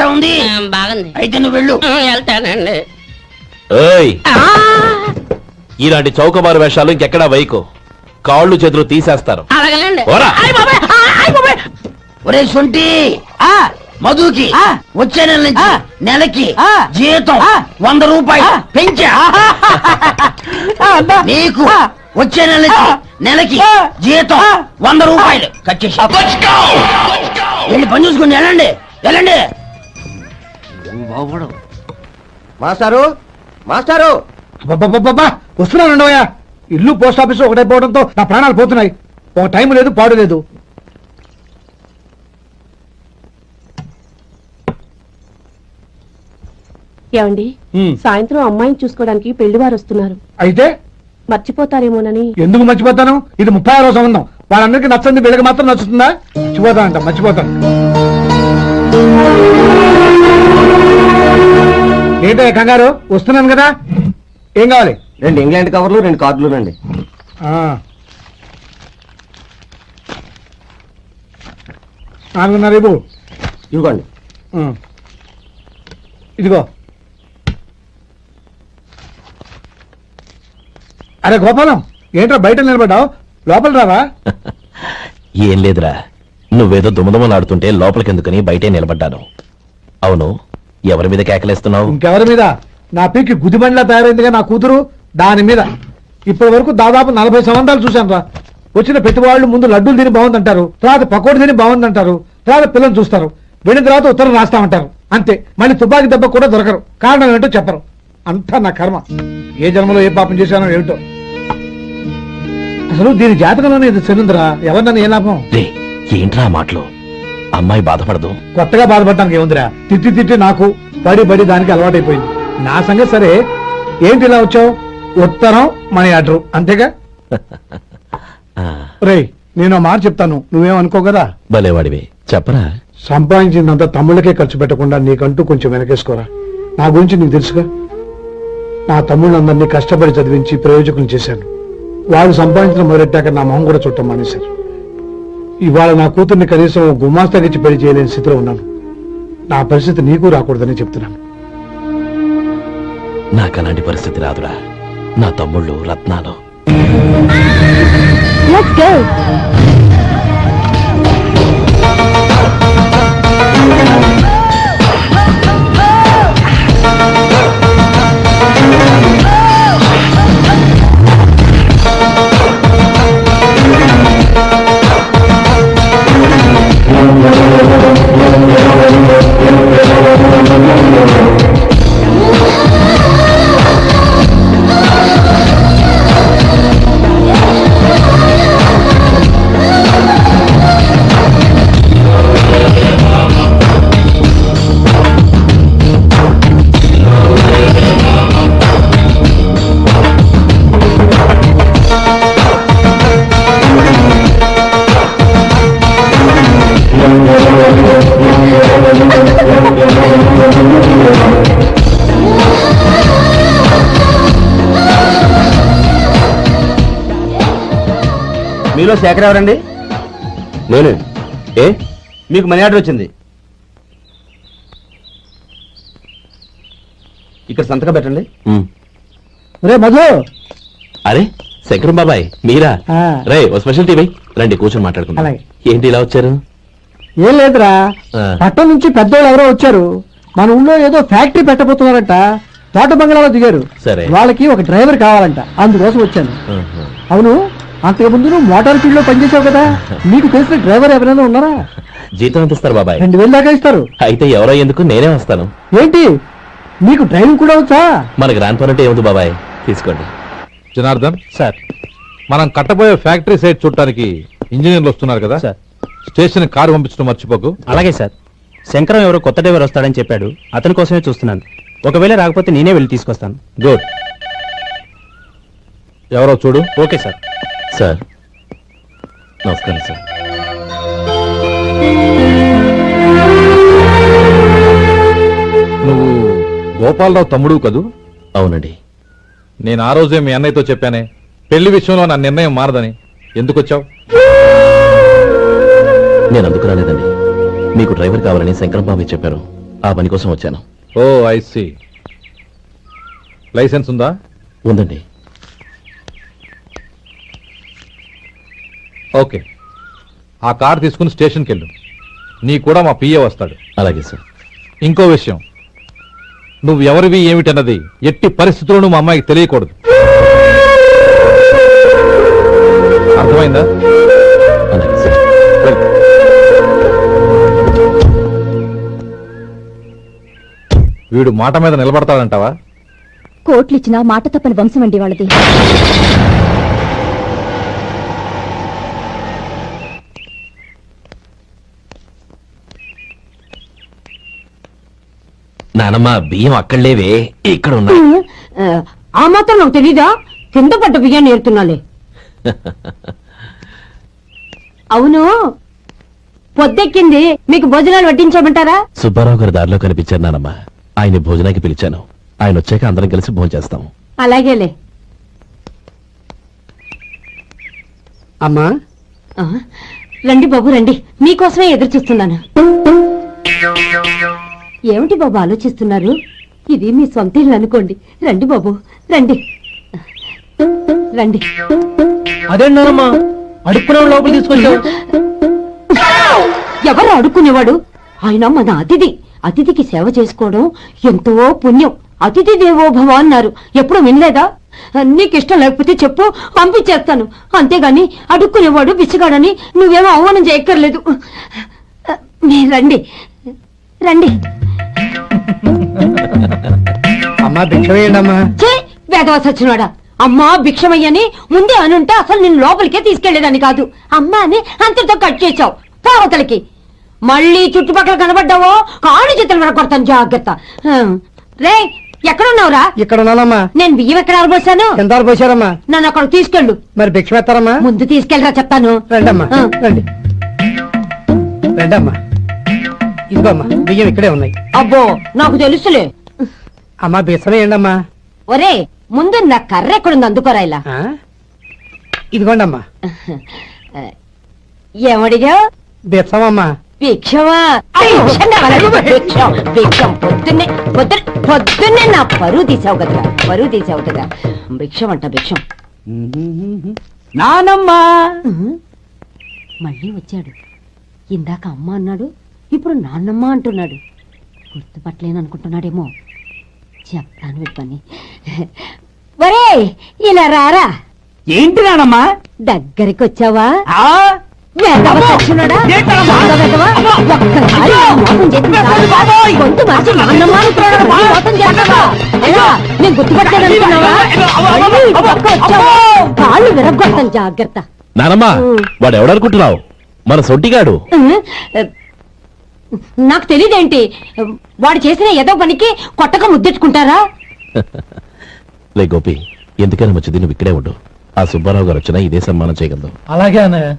ఎట్టా ఉంది? బాగుంది. అయితే నువ్వు వెళ్ళు. వెళ్తానండి. ఏయ్, ఇలాంటి చౌకబారు వేషాలు ఇంకెక్కడా వైకో, కాళ్ళు చేతులు తీసేస్తారు. అలాగేనండి. ఓరా. ఒరే సొంటి, మధుకి వచ్చే నెల నుంచి నెలకి జీతం 100 రూపాయలు పెంచా. నీకు వచ్చే నెల నుంచి నెలకి జీతం 100 రూపాయలు కట్ చేసి వెళ్ళి పని చూసుకుని వెళ్ళండి వెళ్ళండి. మాస్టారు మాస్టారు వస్తున్నానండవయ్యా. ఇల్లు పోస్ట్ ఆఫీస్ ఒకటైపోవడంతో నా ప్రాణాలు పోతున్నాయి. ఒక టైం లేదు, పాడు లేదు. ఏమండి, సాయంత్రం అమ్మాయిని చూసుకోవడానికి పెళ్లివారు వస్తున్నారు. అయితే మర్చిపోతారేమోనని. ఎందుకు మర్చిపోతాను? ఇది 36వ సంబంధం. వాళ్ళందరికీ నచ్చంది, వీళ్ళకి మాత్రం నచ్చుతుందా? మర్చిపోతానంట, మర్చిపోతాను. ఏంటో కంగారు? వస్తున్నాను కదా. ఏం కావాలి? 2 ఇంగ్లాండ్ కవర్లు 2 కార్డులు రండి. నాలుగున్నర ఇవ్వు. ఇవ్వండి. ఇదిగో. అరే గోపాలం, ఏంట్రా బయట నిలబడ్డావు? లోపల రావా? ఏం లేదురా, నువ్వేదో దుమదుమలాడుతుంటే లోపలికెందుకని బయటే నిలబడ్డాను. అవును, ఎవరి మీద కేకలేస్తున్నావు? ఇంకెవరి మీద? నా పీకి గుదిబండ్లా తయారైందిగా నా కూతురు, దాని మీద. ఇప్పటి వరకు దాదాపు 40 సంవత్సరాలు చూశాను రా. వచ్చిన ప్రతి వాళ్ళు ముందు లడ్డూలు తిని బాగుందంటారు, తర్వాత పకోడి తిని బాగుందంటారు, తర్వాత పిల్లలు చూస్తారు, వెళ్ళిన తర్వాత ఉత్తరం రాస్తామంటారు. అంతే. మళ్ళీ తుపాకీ దెబ్బ కూడా దొరకరు. కారణం ఏంటో చెప్పరు. అంతా నా కర్మ. ఏ జన్మలో ఏ పాపం చేశానో ఏమిటో. అసలు దీని జాతకంలోనే ఇది చెందిందిరా. ఎవరినన్నా ఏ లాభం? ఏంట్రా మాటలు? అమ్మాయి బాధపడదు. కొత్తగా బాధపడటానికి ఏముందిరా? తిట్టి తిట్టి నాకు పడి పడి దానికి అలవాటైపోయింది. నా సంగతి సరే, ఏంటి ఇలా వచ్చావు? ఉత్తరం మనీ ఆర్డర్ అంతేగా? రే, నేను మాట చెప్తాను, నువ్వేమనుకో కదా. భలేవాడివి, చెప్పరా. సంపాదించిందంతా తమ్ముళ్ళకే ఖర్చు పెట్టకుండా నీకంటూ కొంచెం వెనకేసుకోరా. నా గురించి నీకు తెలుసుగా. నా తమ్ముళ్ళందరినీ కష్టపడి చదివించి ప్రయోజకులు చేశాను. వాళ్ళు సంపాదించిన మొదలెట్టాక నా మొహం కూడా చుట్టం మానేశారు. ఇవాళ నా కూతుర్ని కనీసం గుమాస్తాకిచ్చి పెళ్లి చేయలేని స్థితిలో ఉన్నాను. నా పరిస్థితి నీకు రాకూడదని చెప్తున్నాను. నాకు అలాంటి పరిస్థితి రాదురా. నా తమ్ముళ్ళు రత్నాలు. Let's go. మీలో శేఖర్ ఎవరండి? నేనే. ఏ? మీకు మనీ ఆర్డర్ వచ్చింది. ఇక్కడ సంతకం పెట్టండి. రే మధు. అరే శంకరం బాబాయ్, మీరా? ఆ. రే, ఓ స్పెషల్ టీవీ రండి, కూర్చొని మాట్లాడుకుందాం. అలాగే. ఏంటి ఇలా వచ్చారు? ఏం లేదురా, పట్టణం నుంచి పెద్దోళ్ళు ఎవరో వచ్చారు. మన ఊళ్ళో ఏదో ఫ్యాక్టరీ పెట్టబోతున్నారంట. తోట బంగ్లాలో దిగారు. సరే. వాళ్ళకి ఒక డ్రైవర్ కావాలంట, అందుకోసం వచ్చాను. అవును, అంతకు ముందు నువ్వు మోటార్ ఫీల్డ్ లో పనిచేసావు కదా, నీకు తెలిసిన డ్రైవర్ ఎవరైనా ఉన్నారా? జీతం ఎంత ఇస్తారు బాబాయ్? 2000 దాకా ఇస్తారు. అయితే ఎవరో ఎందుకు, నేనే వస్తాను. ఏంటి, నీకు డ్రైవింగ్ కూడా వచ్చా? మనకి రాని పని అంటే ఏముంది బాబాయ్, తీసుకోండి. జనార్దన్ సార్, మనం కట్టబోయే ఫ్యాక్టరీ సైట్ చూడటానికి ఇంజనీర్లు వస్తున్నారు కదా సార్. స్టేషన్ కారు పంపించడం మర్చిపోకు. అలాగే సార్. శంకరం ఎవరో కొత్త డ్రైవర్ వస్తాడని చెప్పాడు, అతని కోసమే చూస్తున్నాను. ఒకవేళ రాకపోతే నేనే వెళ్ళి తీసుకొస్తాను. గుడ్. ఎవరో చూడు. Okay sir. సార్ నమస్కారం సార్. నువ్వు గోపాలరావు తమ్ముడు కదూ? అవునండి. నేను ఆ రోజే మీ అన్నయ్యతో చెప్పానే, పెళ్లి విషయంలో నా నిర్ణయం మారదని. ఎందుకు వచ్చావు? నేను అందుకు రాలేదండి. మీకు డ్రైవర్ కావాలని శంకరం బాబాయ్ చెప్పారు, ఆ పని కోసం వచ్చాను. ఓ ఐ సీ. లైసెన్స్ ఉందా? ఉందండి. ఓకే, ఆ కార్ తీసుకుని స్టేషన్కి వెళ్ళు. నీ కూడా మా పిఏ వస్తాడు. అలాగే సార్. ఇంకో విషయం, నువ్వు ఎవరివి ఏమిటన్నది ఎట్టి పరిస్థితుల్లోనూ మా అమ్మాయికి తెలియకూడదు. అర్థమైందా? అలాగే సార్. వెళ్ళు. వీడు మాట మీద నిలబడతాడంటావా? కోట్లు ఇచ్చినా మాట తప్పని వంశం అండి వాళ్ళది. నానమ్మ, బియ్యం అక్కడ లేవే, ఇక్కడ ఉన్నాయి. ఆ మాత్రం నాకు తెలీదా? కింద పడ్డ బియ్యాన్ని ఏరుతున్నాలే. అవును, పొద్దెక్కింది, మీకు భోజనాలు వడ్డించమంటారా? సుబ్బారావు గారి దారిలో కనిపించారు నానమ్మ. ఆయన భోజనానికి పిలిచాను. ఆయన వచ్చాక అందరం కలిసి భోజనం చేస్తాం. అలాగేలే. అమ్మా, ఆ, రండి బాబు రండి, మీకోసమే ఎదురు చూస్తున్నాను. ఏమిటి బాబు ఆలోచిస్తున్నారు? ఇది మీ సొంత ఇల్లు అనుకోండి. రండి బాబు రండి రండి. అదేంటమ్మా అడుక్కునే లోపల తీసుకొచ్చావు? ఎవరు అడుక్కునేవాడు? ఆయన మన అతిథి. అతిథికి సేవ చేసుకోవడం ఎంతో పుణ్యం. అతిథి దేవో భవ అన్నారు, ఎప్పుడు వినలేదా? నీకు ఇష్టం లేకపోతే చెప్పు, పంపించేస్తాను. అంతేగాని అడుక్కునేవాడు బిచ్చగాడని నువ్వేమో అవమానం చేయక్కర్లేదు. మీరు రండి రండి. అమ్మా భిక్ష వేయండి అమ్మా. చే వేదవ సచ్చినోడా, అమ్మా భిక్షమయ్యని ముందే అనుంటే అసలు నిన్ను లోపలికే తీసుకెళ్లేదని కాదు. అమ్మా అని అంతటితో కట్ చేశావు. పావతలకి మళ్ళీ చుట్టుపక్కల కనబడ్డావో కాళ్ళు చేతులు వెనకొడతాను, జాగ్రత్త. రే, ఎక్కడున్నావురా? ఇక్కడ ఉన్నానమ్మా. నేను బియ్యం ఎక్కడ ఆరబోసాను? ఎంత పోసారమ్మా? నన్ను అక్కడ తీసుకెళ్ళు. మరి భిక్ష పెడతారమ్మా? ముందు తీసుకెళ్ళరా చెప్తాను. రండమ్మా ఆ. రండి రండమ్మా. ఇదిగోమ్మా బియ్యం ఇక్కడే ఉన్నాయి. అబ్బో, నాకు తెలుసులే. అమ్మా బిచ్చం వేయండి అమ్మా. ఒరే, ముందు నా కర్ర ఎక్కడుంది, అందుకోరా ఇలా. ఆ? ఇదిగోండమ్మా. ఏమడిగా? బిచ్చమమ్మా. భిక్షమా? భిక్షం కావాలా? భిక్షం భిక్షం. పొద్దున్నే నా పరువు తీసావు కదరా, పరువు తీసావు కదా. భిక్షం అంట భిక్షం. నానమ్మా. మళ్ళీ వచ్చాడు. ఇందాక అమ్మ అన్నాడు, ఇప్పుడు నాన్నమ్మ అంటున్నాడు. గుర్తుపట్టలేననుకుంటున్నాడేమో. చెప్తాను విప్పని. ఒరే, ఇలా రారా. ఏంటి నానమ్మా? దగ్గరికి వచ్చావా? వేదవ సచ్చినోడా? వెధవ. ఒక్కసారి మోసం చేసిన చాలు. గొంతు మార్చి నాన్నమ్మ అనుకున్నాడు. మోసం చేస్తావా? ఎలా? నేను గుర్తుపట్టలేదనుకున్నావా? మళ్ళీ ఇటు పక్క వచ్చావా? కాళ్ళు విరగ్గొడతాను, జాగ్రత్త. నానమ్మ, వాడు ఎవడనుకుంటున్నావు? మన సొంటిగాడు. నాకు తెలియదేంటి? వాడు చేసిన ఏదో పనికి కొట్టక ముద్దెట్టుకుంటారా? లే గోపి, ఎందుకైనా మంచిది నువ్వు ఇక్కడే ఉండు. ఆ సుబ్బారావు గారు వచ్చినా ఇదే సన్మానం చేయగలదు. అలాగే అన్నయ్య.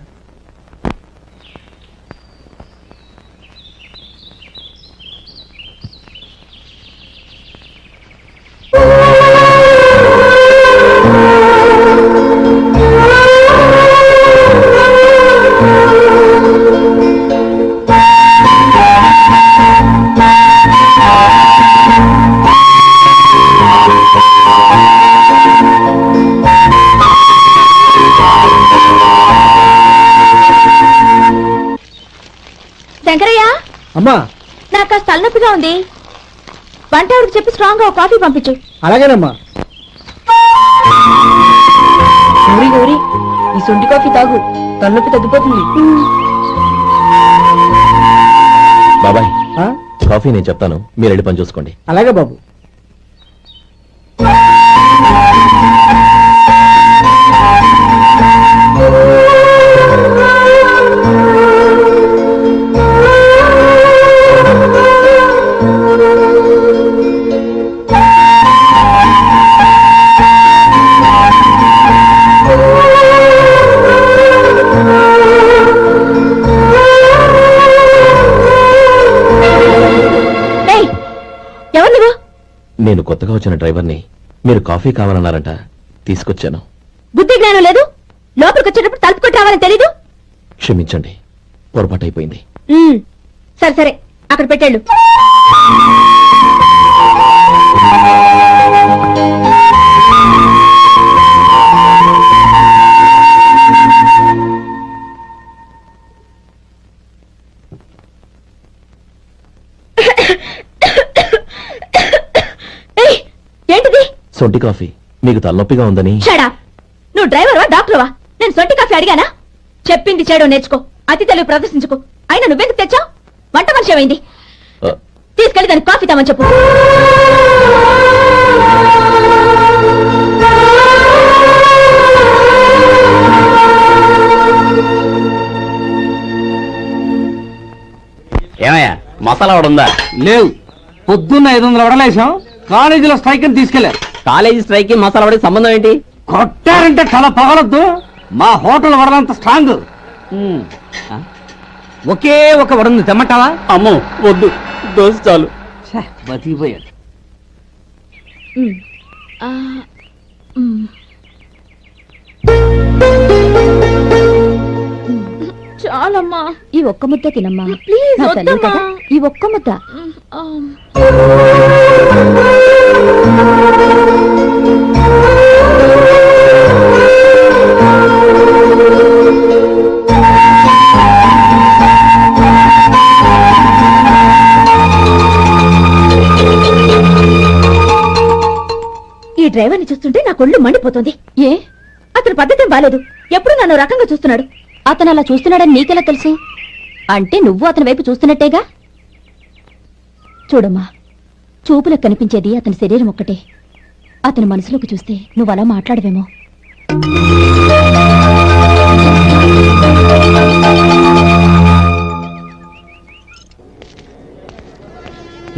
శంకరయ్య, అమ్మా. నాకు కాస్త తలనొప్పిగా ఉంది. వంట ఆవిడకి చెప్పి స్ట్రాంగ్ గా కాఫీ పంపించు. అలాగేనమ్మా. గౌరీ గౌరీ, ఈ సొంటి కాఫీ తాగు, తలనొప్పి తగ్గిపోతుంది. బాబాయ్, ఆ? కాఫీ నేను చెప్తాను, మీరు వెళ్ళి పని చూసుకోండి. అలాగే బాబు. నేను కొత్తగా వచ్చిన డ్రైవర్ని. మీరు కాఫీ కావాలన్నారంట, తీసుకొచ్చాను. బుద్ధి జ్ఞానం లేదు. లోపలికి వచ్చేటప్పుడు తలుపు కొట్టి రావాలని తెలీదు. క్షమించండి, పొరపాటు అయిపోయింది. సరే సరే, అక్కడ పెట్టేళ్ళు. ఏయ్, ఏంటిది? సొంటి కాఫీ మీకు తలనొప్పిగా ఉందని. షడా, నువ్వు డ్రైవర్వా డాక్టర్వా? నేను సొంటి కాఫీ అడిగానా? చెప్పింది చేయడం నేర్చుకో, అతి తెలివి ప్రదర్శించుకో. అయినా నువ్వెందుకు తెచ్చావు? వంట మనిషి ఏమైంది? ఆ, తీసుకెళ్ళి దానికి కాఫీ తామని చెప్పు. ఏమయ్యా మసాలా వాడు ఉందా? లేవు. పొద్దున్న 500 వడలేసాం, కాలేజీలో స్ట్రైక్ అని తీసుకెళ్లారు. కాలేజీ స్ట్రైక్ కి మసాలా వాడికి సంబంధం ఏంటి? కొట్టారంటే చాలా పగలొద్దు. మా హోటల్ వడలంత స్ట్రాంగ్. ఒకే ఒక వడ ఉంది, తెమ్మంటావా? అమ్మో వద్దు, దోశ చాలు. బతికిపోయాడు. చాలమ్మా, ఈ ఒక్క ముద్ద తినమ్మా. ప్లీజ్ నా తల్లి వద్దమ్మా. కదా, ఈ ఒక్క ముద్ద. ఈ డ్రైవర్ని చూస్తుంటే నా కొళ్ళు మండిపోతుంది. ఏ, అతని పద్ధతి బాలేదు. ఎప్పుడు నన్ను రకంగా చూస్తున్నాడు. అతను అలా చూస్తున్నాడని నీకెలా తెలుసు? అంటే నువ్వు అతని వైపు చూస్తున్నట్టేగా. చూడమ్మా, చూపులకు కనిపించేది అతని శరీరం ఒక్కటే. అతని మనసులోకి చూస్తే నువ్వు అలా మాట్లాడవేమో.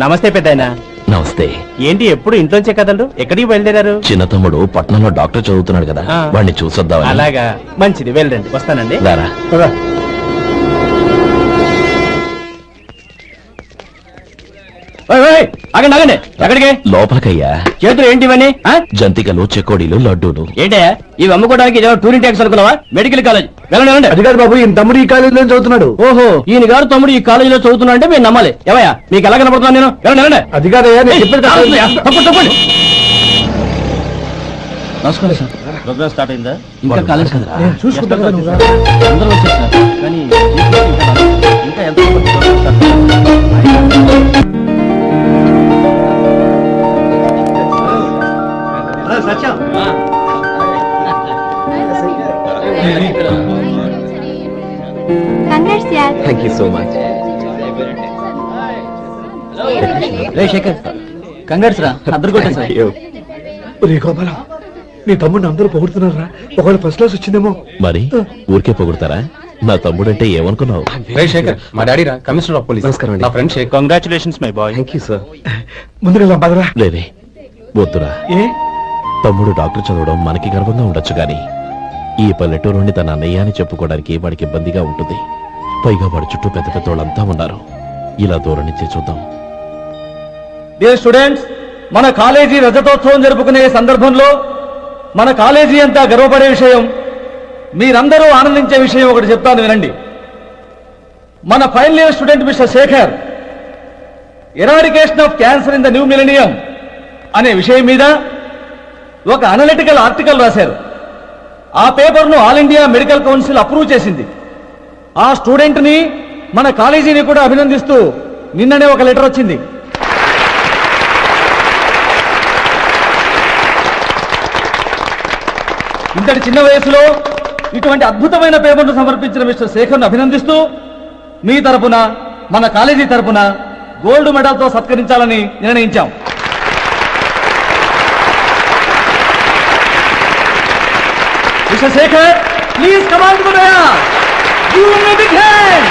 నమస్తే పెద్దాయన. నమస్తే. ఏంటి ఎప్పుడు ఇంట్లోంచే కదలరు? ఎక్కడికి బయలుదేరారు? చిన్న తమ్ముడు పట్నంలో డాక్టర్ చదువుతున్నాడు కదా, ఆ. వాడిని చూసొద్దామని. అలాగా, మంచిది, వెళ్ళండి. వస్తానండి. రారా. ఆగండి ఆగండి, ఎక్కడికి? లోపలికయ్యా. చేతులు ఏంటి ఇవన్నీ? జంతికలు, చెకోడీలు, లడ్డూలు. ఏంటయ్యా ఇవి అమ్ముకోవడానికి ఇదేమో టూరింగ్ ట్యాక్స్ అనుకున్నావా? మెడికల్ కాలేజ్, వెళ్ళండి వెళ్ళండి. అది కాదు బాబు, ఈయన తమ్ముడు ఈ కాలేజీలో చదువుతున్నాడు. ఓహో, ఈయన గారు తమ్ముడు ఈ కాలేజీలో చదువుతున్నా అంటే మీరు నమ్మాలి. ఏవయ్యా మీకు ఎలా కనపడుతున్నాను నేను? వెళ్ళండి వెళ్ళండి. అది కాదయ్యా, నేను చెప్పేది కాదు. తప్పండి తప్పండి. నమస్కారం సార్. ప్రోగ్రామ్ స్టార్ట్ అయిందా? ఇంకా కాలేజ్ కదా. నేను చూసుకుంటాను కదా, నువ్వు రా. అందరూ వచ్చేసారు కానీ ఇంకా ఎంత కంగ్రాట్స్ యార్. Thank you so much. రే శేఖర్, కంగారు రా, అందరు కొట్టే సార్. ఒరే గోపాలం, నీ తమ్ముడిని అందరూ పొగుడుతున్నారా? ఒకవేళ ఫస్ట్ క్లాస్ వచ్చిందేమో. మరి ఊరికే పొగుడతారా? నా తమ్ముడంటే ఏమనుకున్నావు? శేఖర్, మా డాడీ రా, కమిషనర్ ఆఫ్ పోలీస్. నమస్కారం అండి. నా friend Shekhar. Congratulations my boy. Thank you sir. ముందుగా బదరా. లేదే, వద్దురా. ఏ తమ్ముడు డాక్టర్ చదవడం మనకి గర్వంగా ఉండొచ్చు గాని ఈ పల్లెటూరుని తన అన్నయ్య అని చెప్పుకోవడానికి వాడికి ఇబ్బందిగా ఉంటుంది. పైగా వాడి చుట్టూ పెద్ద పెద్ద వాళ్ళంతా ఉన్నారు. ఇలా దూరం నుంచి చూద్దాం. డియర్ స్టూడెంట్స్, మన కాలేజీ రజతోత్సవం జరుపుకునే సందర్భంలో మన కాలేజీ అంతా గర్వపడే విషయం, మీరందరూ ఆనందించే విషయం ఒకటి చెప్తాను వినండి. మన final year student mister Shekhar eradication of cancer in the new millennium అనే విషయం మీద ఒక అనలిటికల్ ఆర్టికల్ రాశారు. ఆ పేపర్ను all India medical council approve చేసింది. ఆ స్టూడెంట్ని, మన కాలేజీని కూడా అభినందిస్తూ నిన్ననే ఒక లెటర్ వచ్చింది. ఇంతటి చిన్న వయసులో ఇటువంటి అద్భుతమైన పేపర్ను సమర్పించిన మిస్టర్ శేఖర్ను అభినందిస్తూ మీ తరపున, మన కాలేజీ తరపున గోల్డ్ మెడల్తో సత్కరించాలని నిర్ణయించాం. Mister Shekhar, please come on to the dais. Give him a big hand.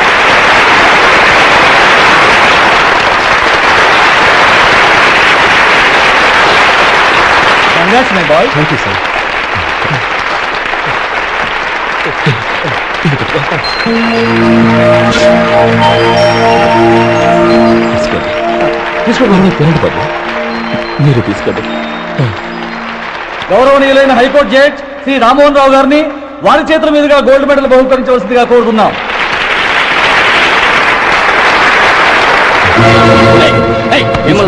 Congrats my boy. Thank you sir. తీసుకోండి. తినండి బాబు, మీరు తీసుకోండి. గౌరవనీయులైన హైకోర్టు జడ్జ్ శ్రీ రామ్మోహన్ రావు గారిని వారి చేతుల మీదుగా గోల్డ్ మెడల్ బహుకరించవలసిందిగా కోరుతున్నాం.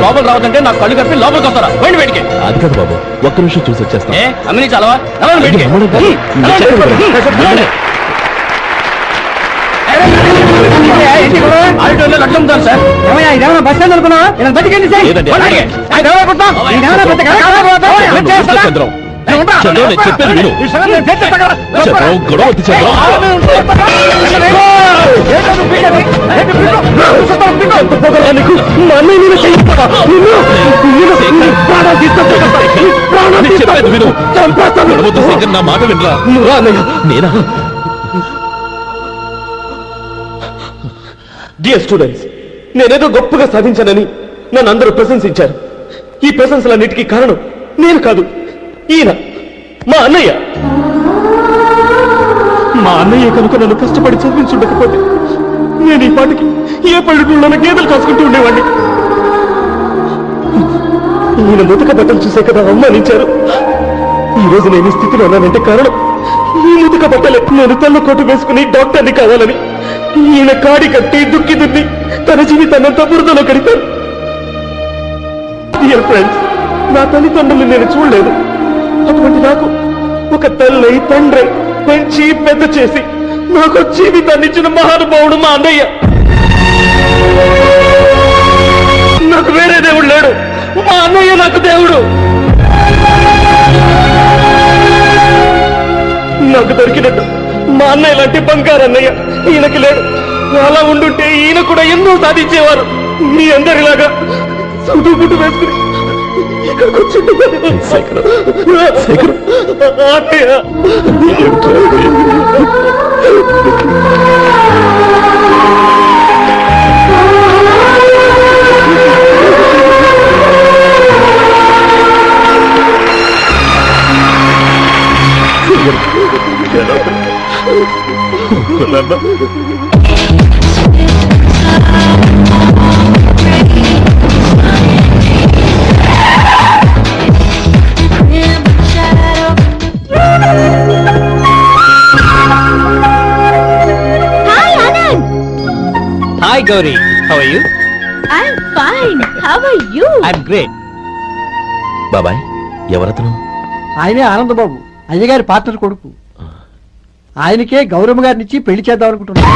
లోపల రావద్దంటే నాకు కళ్ళు కప్పి లోపలికి వస్తారా పోయింది బయటికి. అది కాదు బాబు, ఒక్క నిమిషం చూసి వచ్చేస్తాం. అన్ని చాలవా నడవండి బయటికి. ఆడిటోర్లో లడ్డు అమ్ముతాను సార్. ఇదేమన్నా బస్ స్టాండ్ అనుకున్నావా? ఇలా బతికేంటి సార్? లేదండి. అలాగే. చంద్రం, చంద్రం, నేను చెప్పేది విను. చంద్రం, గొడవ వద్దు చంద్రం. నేను చెప్పేది విను. గొడవ వద్దు శేఖర్, నా మాట వినరా. నేనా? డియర్ స్టూడెంట్స్, నేనేదో గొప్పగా సాధించానని నన్ను అందరూ ప్రశంసించారు. ఈ ప్రశంసలన్నిటికీ కారణం నేను కాదు, ఈయన మా అన్నయ్య. మా అన్నయ్య కనుక నన్ను కష్టపడి చదివించుండకపోతే నేను ఈ పాటికి ఏ పల్లెటూళ్ళలో గేదెలు కాసుకుంటూ ఉండేవాడిని. ఈయన ముతక బట్టలు చూసే కదా అవమానించారు. ఈ రోజు నేను ఈ స్థితిలో ఉన్నానంటే కారణం ఈ ముతక బట్టలే. నేను తెల్ల కోటు వేసుకుని డాక్టర్ని కావాలని ఈయన కాడి కట్టి దుక్కి దున్ని తన జీవితాన్నంతా బురదలో కడితారు. డియర్ ఫ్రెండ్స్, నా తల్లిదండ్రులు నేను చూడలేదు. అటువంటి నాకు ఒక తల్లి తండ్రి పెంచి పెద్ద చేసి నాకు జీవితాన్ని ఇచ్చిన మహానుభావుడు మా అన్నయ్య. నాకు వేరే దేవుడు లేడు, మా అన్నయ్య నాకు దేవుడు. నాకు దొరికినట్టు మా అన్నయ్య లాంటి బంగారు అన్నయ్య ఈయనకి లేడు. అలా ఉండుంటే ఈయన కూడా ఎన్నో సాధించేవారు. మీ అందరిలాగా సుట్టు పుట్టు వేసుకుని ఇక్కడికి వచ్చి అన్నయ్య. Hi Gowri, how are you? I'm fine. How are you? I'm great. బాబాయ్, ఎవరతను? ఆయనే ఆనందబాబు, అయ్యగారి పార్ట్నర్ కొడుకు. ఆయనకే గౌరమ్మ గారిని ఇచ్చి పెళ్లి చేద్దాం అనుకుంటున్నాను.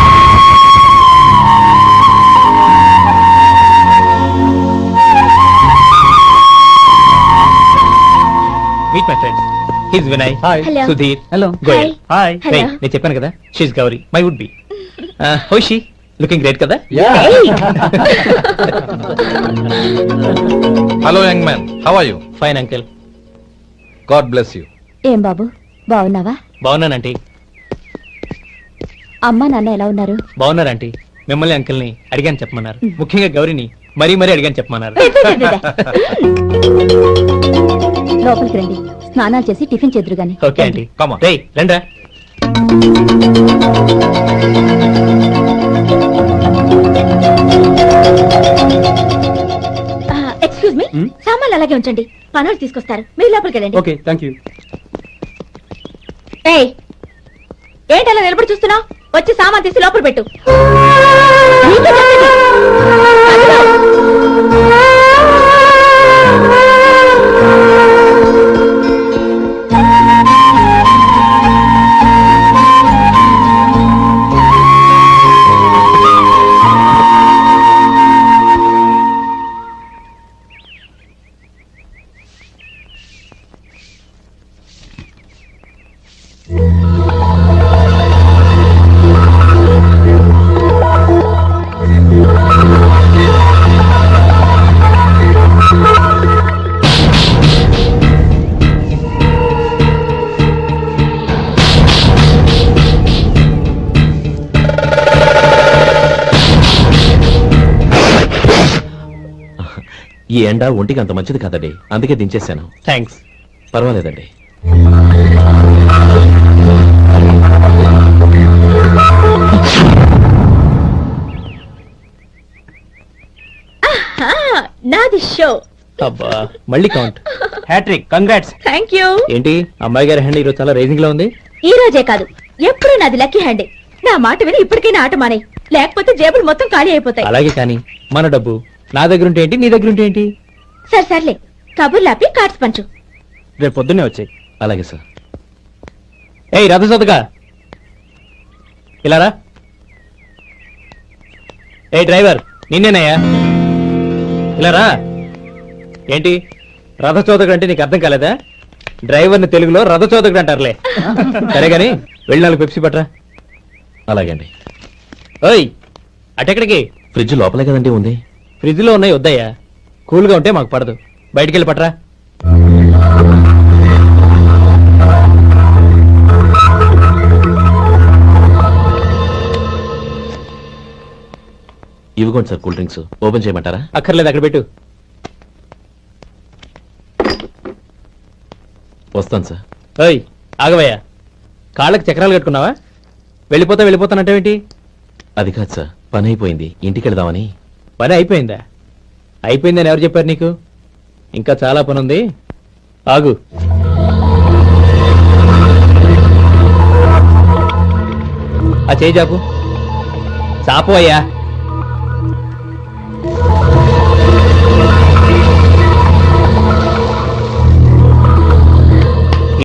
Meet my friends. His Vinay, Hello. Sudheer, hello. Goyal. Hi. Hello. నేను చెప్పాను కదా, she's Gauri, my would be. How she? Looking great కదా? Hello young man, how are you? Fine uncle. God bless you. ఏం బాబు బాగున్నావా? బాగున్నానంటీ. అమ్మా నాన్న ఎలా ఉన్నారు? బాగున్నారంటీ. మిమ్మల్ని అంకిల్ని అడిగాను చెప్పమన్నారు. ముఖ్యంగా గౌరీని మరీ మరీ అడిగాను చెప్పమన్నారు. లోపలికి రండి, స్నానాలు చేసి టిఫిన్ చేద్దరు గాని. Okay aunty. Come on. రేయ్ రండ్రా. ఎక్స్క్యూజ్ మీ, సామాన్లు అలాగే ఉంచండి, పనులు తీసుకొస్తారు, మీరు లోపలికి వెళ్ళండి. Okay, thank you. ఏయ్, ఏంటి అలా నిలబడి చూస్తున్నావు? వచ్చి సామాన్ తీసి లోపల పెట్టు. నీకే చెప్పేది. అదిగో. ఈ ఎండ ఒంటికి అంత మంచిది కాదండి, అందుకే దించేశాను. థ్యాంక్స్. పర్వాలేదండి. నాది షో. అబ్బా, మళ్ళీ count. Hattrick, congrats. Thank you. ఏంటి అమ్మాయి గారి హ్యాండ్ ఈరోజు చాలా రైజింగ్ లో ఉంది? ఈ రోజే కాదు, ఎప్పుడు నాది లక్కీ హ్యాండ్. నా మాట విని ఇప్పటికైనా ఆట మానే, లేకపోతే జేబులు మొత్తం ఖాళీ అయిపోతాయి. అలాగే కానీ మన డబ్బు నా దగ్గర ఉంటే ఏంటి నీ దగ్గర ఉంటే ఏంటి సరే సర్లే కబుర్లు ఆపి కార్డ్స్ పంచు. రేపు పొద్దున్నే వచ్చాయి. అలాగే సార్. ఏయ్ రథసోదగా ఇలారా. ఏ డ్రైవర్ నిన్నేనయ్యా, ఇలారా. ఏంటి రథచోదకుడు అంటే నీకు అర్థం కాలేదా? డ్రైవర్ని తెలుగులో రథచోదకుడు అంటారులే. సరే గాని వెళ్ళి 4 పెప్సీ పట్రా. అలాగే అండి. ఓయ్ అటెక్కడికి? ఫ్రిడ్జ్ లోపలే కదండి ఉంది. ఫ్రిడ్జ్ లో ఉన్నాయి వద్దయ్యా, కూల్గా ఉంటే మాకు పడదు. బయటికి వెళ్ళి పట్రా. ఇవ్వకోండి సార్ కూల్ డ్రింక్స్. ఓపెన్ చేయమంటారా? అక్కర్లేదు, అక్కడ పెట్టు. వస్తాను సార్. ఓయ్ ఆగవయ్యా, కాళ్ళకి చక్రాలు కట్టుకున్నావా? వెళ్ళిపోతానంటావేంటి? అది కాదు సార్, పని అయిపోయింది, ఇంటికి వెళదామని. పని అయిపోయిందా? అయిపోయిందని ఎవరు చెప్పారు నీకు? ఇంకా చాలా పని ఉంది, ఆగు. ఆ చేయి చాపు. చాపు అయ్యా.